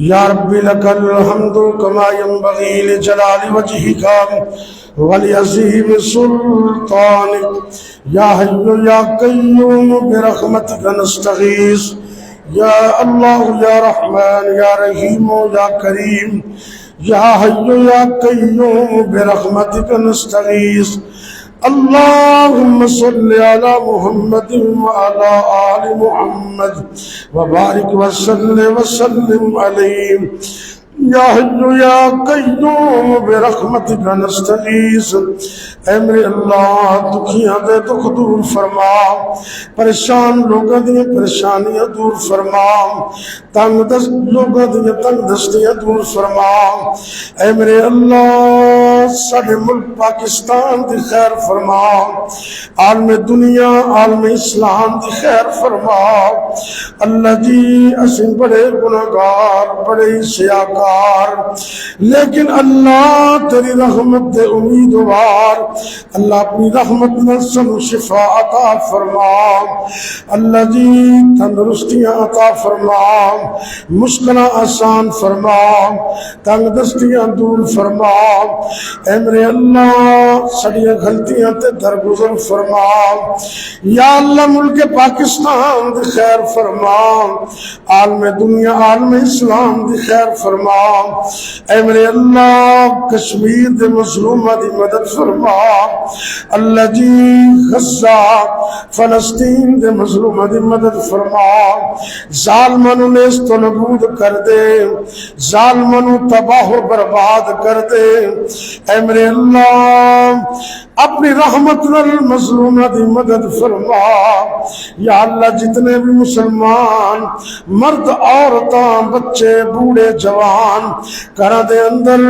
یا رب لک الحمد کما ينبغي لجلال وجهك ولعظیم سلطانک یا حی یا قیوم برحمتک نستغیث یا اللہ یا رحمان یا رحیم یا کریم یا حی یا قیوم برحمتک نستغیث اللهم صل على محمد وعلى آل محمد وبارك وسلم عليه یا حی یا قیوم برحمتک نستغیث۔ اے میرے اللہ دکھیاں دے دکھ دور فرما، پریشان لوگاں دی پریشانیاں دور فرما، تنگ دست لوگاں دی تنگ دستیاں دور فرما۔ اے میرے اللہ ساڈے ملک پاکستان دی خیر فرما، عالم دنیا عالم اسلام دی خیر فرما۔ اللہ جی اسیں بڑے گناہگار بڑے سیاکار، لیکن اللہ تیری رحمت دے امیدوار، اللہ اپنی رحمت میں سن شفا عطا فرما۔ اللہ جی تندرستیاں عطا فرما، مشکلیں آسان فرما، تنگ دستیاں دور فرما۔ اے میرے اللہ سڑیاں غلطیاں تے درگزر فرما۔ یا اللہ ملک پاکستان دی خیر فرما، عالم دنیا عالم اسلام دی خیر فرما۔ اے میرے اللہ کشمیر دے مظلومہ دی مدد فرما۔ اللہ جی غزہ فلسطین دے مظلومہ دی مدد فرما۔ ظالمانو نیست و نبود کر دے، ظالمانو تباہ و برباد کر دے۔ اے میرے اللہ اپنی رحمت مظلومہ دی مدد فرما۔ یا اللہ جتنے بھی مسلمان مرد عورتاں بچے بوڑھے جوان گھراں دے اندر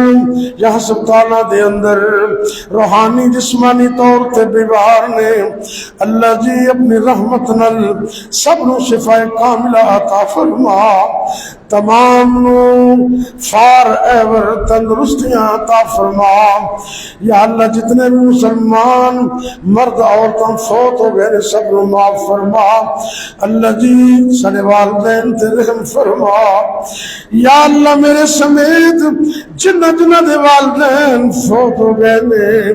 یا ہسپتالاں دے اندر روحانی جسمانی طور تے بیمار نے، اللہ جی اپنی رحمت نال سب نو شفا کاملہ عطا فرما۔ تمام نو فار ایور تندرستیاں عطا فرما۔ یا اللہ جتنے بھی مسلمان مرد عورتاں فوت ہو گئے سب نو معاف فرما۔ اللہ جی سارے والدین تے رحم فرما۔ یا اللہ میرے سمیت جنہ جنہ دے والدین فوت ہو گئے نے،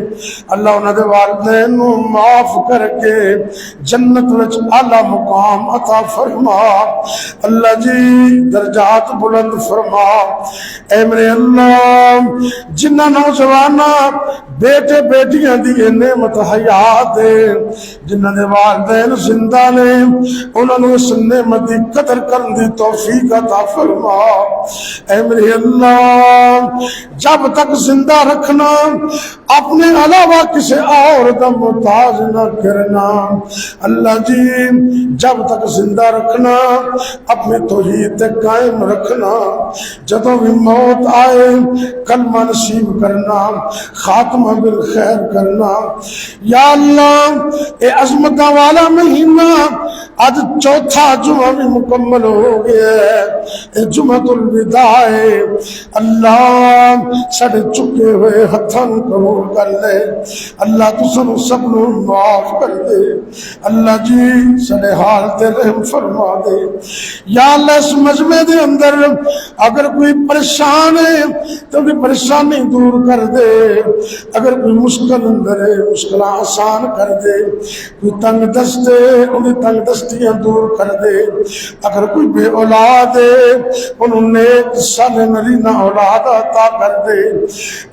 اللہ انہاں دے والدین نو معاف کر کے جنت وچ اعلی مقام عطا فرما۔ اللہ جی درجات بلند فرما۔ اے میرے اللہ جنہ نوجوانہ بیٹے بیٹیاں دی نعمت حیات دے، جنہ دے والدین زندہ نے، انہاں نو اس نعمت دی قدر کرن دی توفیق عطا فرما۔ اے میرے اللہ جب تک زندہ رکھنا اپنے علاوہ کسی اور دا محتاج نہ کرنا۔ اللہ جی جب تک زندہ رکھنا اپنے توحید تے قائم رکھنا، جدوں بھی موت آئے کلمہ نصیب کرنا، خاتمہ بالخیر کرنا۔ یا اللہ اے عظمتاں والا مہینہ آج چوتھا جمعہ بھی مکمل ہو گیا ہے، اے جمعۃ الوداع ہے۔ اللہ ساڈے چکے ہوئے ہتھاں قبول کر لے، اللہ تساں سب نو معاف کر دے۔ اللہ جی ساڈے حال تے رحم فرما دے۔ یا اللہ اس مجمع دے اندر اگر کوئی پریشان ہے تو بھی پریشانی دور کر دے، اگر کوئی مشکل اندر ہے مشکل آسان کر دے، کوئی تنگ دست ہے انہیں تنگ دستیاں دور کر دے، اگر کوئی بے اولاد ہے انہوں نے صالح نرینہ اولاد عطا کر دے،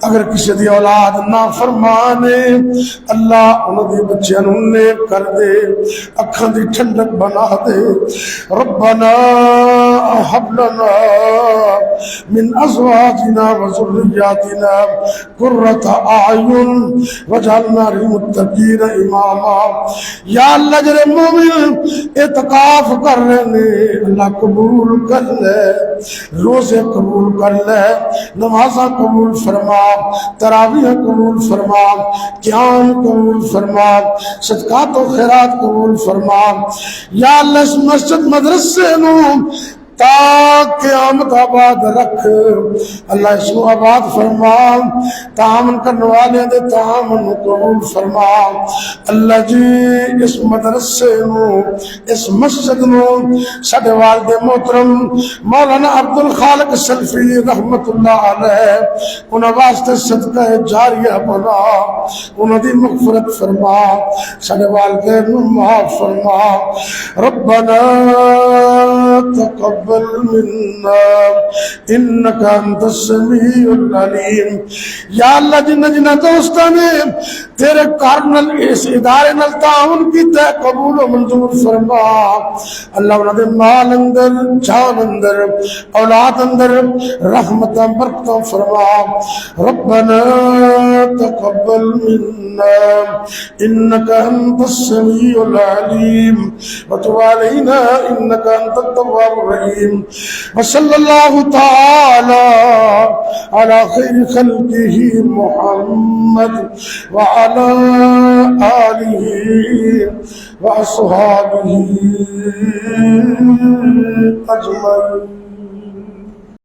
اگر کسی دی اولاد نافرمان ہے اللہ انہوں دی بچیاں انہیں کر دے، اکھاں دی ٹھنڈک بنا دے۔ ربنا هب لنا من ازواجنا وذرياتنا قرة اعين واجعلنا للمتقين اماما۔ یا اللہ جڑے مومن اعتکاف کر رہے نے اللہ قبول کر لے، روزے قبول کر لے، نمازاں قبول فرما، تراویح قبول فرما، قیام قبول فرما، صدقات و خیرات قبول فرما۔ یا اللہ اس مسجد مدرسے نو تا قیامت آباد رکھ اللہ اس کو آباد فرما تعاون کرنے والے دے تعاون قبول فرما اللہ جی اس مدرسے نو اس مسجد نو ساڈے والد محترم مولانا عبد الخالق سلفی رحمت اللہ علیہ انہاں واسطے صدقہ جاریہ بنا انہاں دی مغفرت فرما ساڈے والدین نو معاف فرما ربنا تقبل منا انك انت السميع العليم یا اللہ جنہ دوستاں نے تیرے کارنل اس ادارے نال تعاون کیتا قبول و منظور فرما اللہ انہاں دے مال اندر جان اندر اولاد اندر رحمت برکت فرما ربنا تقبل منا انك انت السميع العليم وتب علينا انك انت التواب الرحيم وصلى الله تعالى على خير خلقه محمد وعلى آله وأصحابه أجمعين